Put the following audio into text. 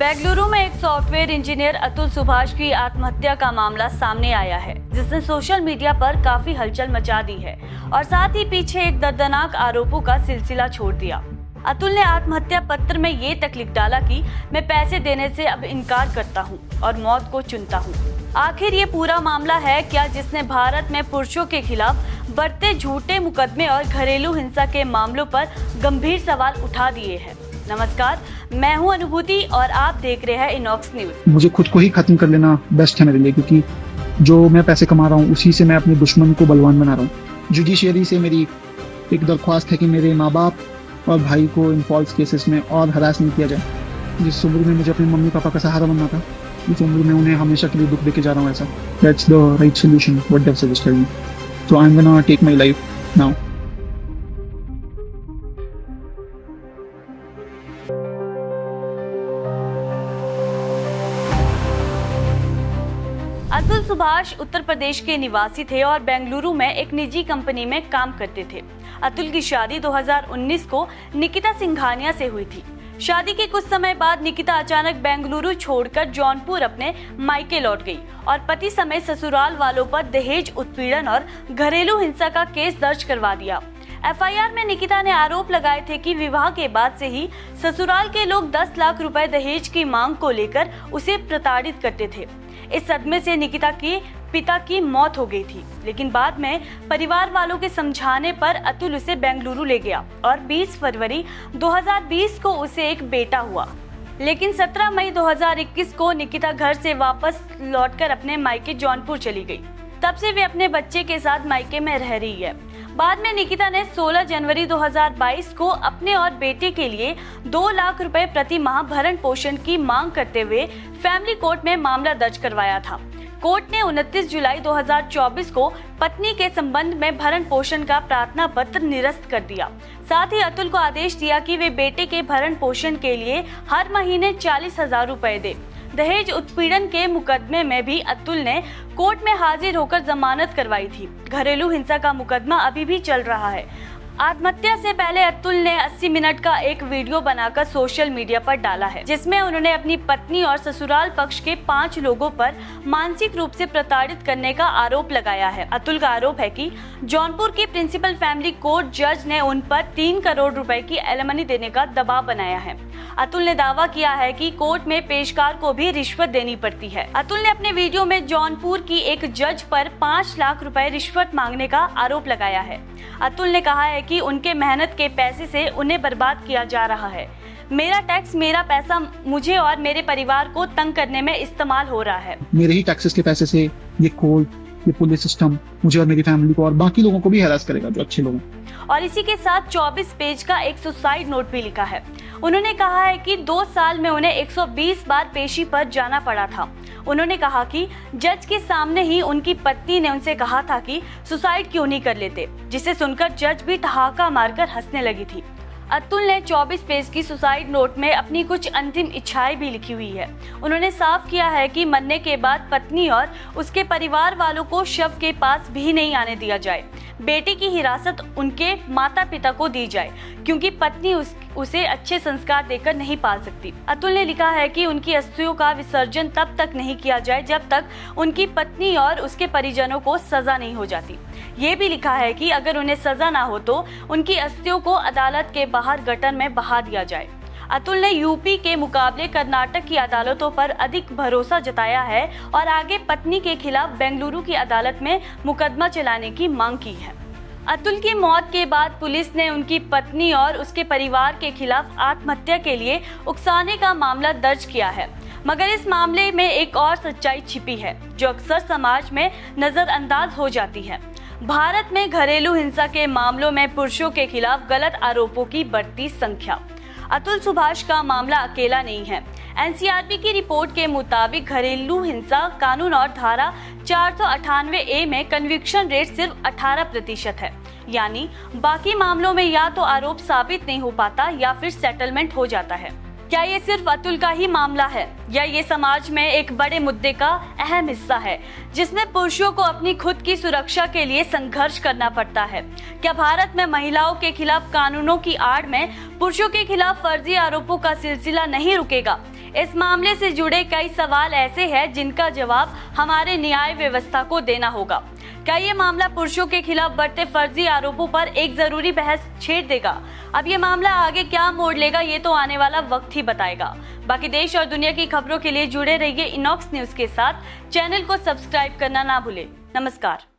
बेंगलुरु में एक software engineer Atul Subhash की आत्महत्या का मामला सामने आया है, जिसने सोशल मीडिया पर काफी हलचल मचा दी है और साथ ही पीछे एक दर्दनाक आरोपों का सिलसिला छोड़ दिया। अतुल ने आत्महत्या पत्र में ये तक लिख डाला कि मैं पैसे देने से अब इनकार करता हूँ और मौत को चुनता हूँ। आखिर ये पूरा मामला है क्या, जिसने भारत में पुरुषों के खिलाफ बढ़ते झूठे मुकदमे और घरेलू हिंसा के मामलों पर गंभीर सवाल उठा दिए हैं। नमस्कार, मैं हूं अनुभूति और आप देख रहे हैं इनॉक्स न्यूज। मुझे खुद को ही खत्म कर लेना बेस्ट है मेरे लिए, क्योंकि जो मैं पैसे कमा रहा हूँ उसी से मैं अपने दुश्मन को बलवान बना रहा हूँ। जुडिशियरी से मेरी एक दरख्वास्त है कि मेरे माँ बाप और भाई को इन फॉल्स केसेस में और हरास नहीं किया जाए। जिस उम्र में मुझे अपने मम्मी पापा का सहारा बनना था, उस उम्र में उन्हें हमेशा के लिए दुख देके जा रहा हूँ। ऐसा that's the right solution what they have suggested me, so I am gonna take my life now. Atul Subhash Uttar Pradesh के निवासी थे और बेंगलुरु में एक निजी कंपनी में काम करते थे। अतुल की शादी 2019 को निकिता सिंघानिया से हुई थी। शादी के कुछ समय बाद निकिता अचानक बेंगलुरु छोड़कर जौनपुर अपने मायके लौट गई और पति समेत ससुराल वालों पर दहेज उत्पीड़न और घरेलू हिंसा का केस दर्ज करवा दिया। एफआईआर में निकिता ने आरोप लगाए थे कि विवाह के बाद से ही ससुराल के लोग 10 लाख रुपए दहेज की मांग को लेकर उसे प्रताड़ित करते थे। इस सदमे से निकिता के पिता की मौत हो गई थी, लेकिन बाद में परिवार वालों के समझाने पर अतुल उसे बेंगलुरु ले गया और 20 फरवरी 2020 को उसे एक बेटा हुआ। लेकिन 17 मई 2021 को निकिता घर से वापस लौटकर अपने मायके जौनपुर चली गई। तब से वे अपने बच्चे के साथ मायके में रह रही है। बाद में निकिता ने 16 जनवरी 2022 को अपने और बेटे के लिए 2 लाख रुपए प्रति माह भरण पोषण की मांग करते हुए फैमिली कोर्ट में मामला दर्ज करवाया था। कोर्ट ने 29 जुलाई 2024 को पत्नी के संबंध में भरण पोषण का प्रार्थना पत्र निरस्त कर दिया। साथ ही अतुल को आदेश दिया कि वे बेटे के भरण पोषण के लिए हर महीने 40,000 रुपए दे। दहेज उत्पीड़न के मुकदमे में भी अतुल ने कोर्ट में हाजिर होकर जमानत करवाई थी। घरेलू हिंसा का मुकदमा अभी भी चल रहा है। आत्महत्या से पहले अतुल ने 80 मिनट का एक वीडियो बनाकर सोशल मीडिया पर डाला है, जिसमें उन्होंने अपनी पत्नी और ससुराल पक्ष के 5 लोगों पर मानसिक रूप से प्रताड़ित करने का आरोप लगाया है। अतुल का आरोप है कि जौनपुर की प्रिंसिपल फैमिली कोर्ट जज ने उन पर 3 करोड़ रुपए की एलिमनी देने का दबाव बनाया है। अतुल ने दावा किया है कि कोर्ट में पेशकार को भी रिश्वत देनी पड़ती है। अतुल ने अपने वीडियो में जौनपुर की एक जज पर 5 लाख रुपए रिश्वत मांगने का आरोप लगाया है। अतुल ने कहा है कि उनके मेहनत के पैसे से उन्हें बर्बाद किया जा रहा है। मेरा टैक्स, मेरा पैसा मुझे और मेरे परिवार को तंग करने में इस्तेमाल हो रहा है। मेरे ही टैक्सेस के पैसे से ये कोर्ट, ये पुलिस सिस्टम मुझे और मेरी फैमिली को और बाकी लोगों को भी हैरास करेगा जो अच्छे लोग हैं। और इसी के साथ 24 पेज का एक सुसाइड नोट भी लिखा है। उन्होंने कहा है कि 2 साल में उन्हें 120 बार पेशी पर जाना पड़ा था। उन्होंने कहा कि जज के सामने ही उनकी पत्नी ने उनसे कहा था कि सुसाइड क्यों नहीं कर लेते, जिसे सुनकर जज भी ठहाका मारकर हंसने लगी थी। अतुल ने 24 पेज की सुसाइड नोट में अपनी कुछ अंतिम इच्छाएं भी लिखी हुई है। उन्होंने साफ किया है कि मरने के बाद पत्नी और उसके परिवार वालों को शव के पास भी नहीं आने दिया जाए। बेटे की हिरासत उनके माता पिता को दी जाए, क्योंकि पत्नी उसे अच्छे संस्कार देकर नहीं पाल सकती। अतुल ने लिखा है कि उनकी अस्थियों का विसर्जन तब तक नहीं किया जाए जब तक उनकी पत्नी और उसके परिजनों को सजा नहीं हो जाती। ये भी लिखा है कि अगर उन्हें सजा ना हो तो उनकी अस्थियों को अदालत के बाहर गटर में बहा दिया जाए। अतुल ने यूपी के मुकाबले कर्नाटक की अदालतों पर अधिक भरोसा जताया है और आगे पत्नी के खिलाफ बेंगलुरु की अदालत में मुकदमा चलाने की मांग की है। अतुल की मौत के बाद पुलिस ने उनकी पत्नी और उसके परिवार के खिलाफ आत्महत्या के लिए उकसाने का मामला दर्ज किया है, मगर इस मामले में एक और सच्चाई छिपी है जो अक्सर समाज में नजरअंदाज हो जाती है। भारत में घरेलू हिंसा के मामलों में पुरुषों के खिलाफ गलत आरोपों की बढ़ती संख्या। अतुल सुभाष का मामला अकेला नहीं है। एनसीआरबी की रिपोर्ट के मुताबिक घरेलू हिंसा कानून और धारा 498A में कन्विक्शन रेट सिर्फ 18% है, यानी बाकी मामलों में या तो आरोप साबित नहीं हो पाता या फिर सेटलमेंट हो जाता है। क्या ये सिर्फ अतुल का ही मामला है या ये समाज में एक बड़े मुद्दे का अहम हिस्सा है जिसमें पुरुषों को अपनी खुद की सुरक्षा के लिए संघर्ष करना पड़ता है? क्या भारत में महिलाओं के खिलाफ कानूनों की आड़ में पुरुषों के खिलाफ फर्जी आरोपों का सिलसिला नहीं रुकेगा? इस मामले से जुड़े कई सवाल ऐसे हैं जिनका जवाब हमारे न्याय व्यवस्था को देना होगा। क्या ये मामला पुरुषों के खिलाफ बढ़ते फर्जी आरोपों पर एक जरूरी बहस छेड़ देगा? अब ये मामला आगे क्या मोड़ लेगा, ये तो आने वाला वक्त ही बताएगा। बाकी देश और दुनिया की खबरों के लिए जुड़े रहिए इनॉक्स न्यूज के साथ। चैनल को सब्सक्राइब करना ना भूलें। नमस्कार।